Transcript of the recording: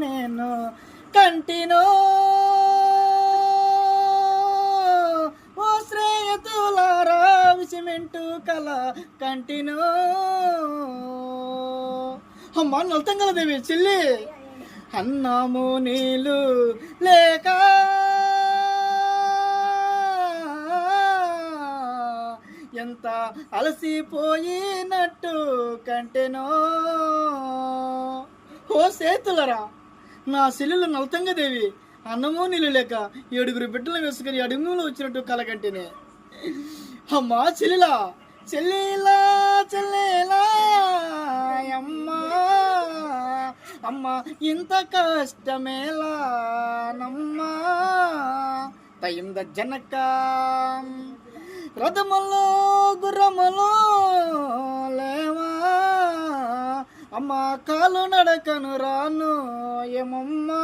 నేను కంటినో ఓ శ్రేయతులారా విసిమెంటు కల కంటినో. అమ్మా నల్తంగలదేవి చెల్లి, అన్నము నీళ్ళు లేక ఎంత అలసిపోయినట్టు కంటెనో. ఓ సేతులరా, నా చెల్లెలు నల్తంగదేవి అన్నము నీళ్ళు లేక 7 బిడ్డలు వేసుకుని అడుగులో వచ్చినట్టు కలగంటేనే. అమ్మా చెల్లెలా, చెల్లెలా చెల్లెలా అమ్మా అమ్మా ఇంత కష్టమేలా నమ్మా. తయింద జనక రథములో గుర్రములో లేవా అమ్మా, కాలు నడకను రాను ఏమమ్మా.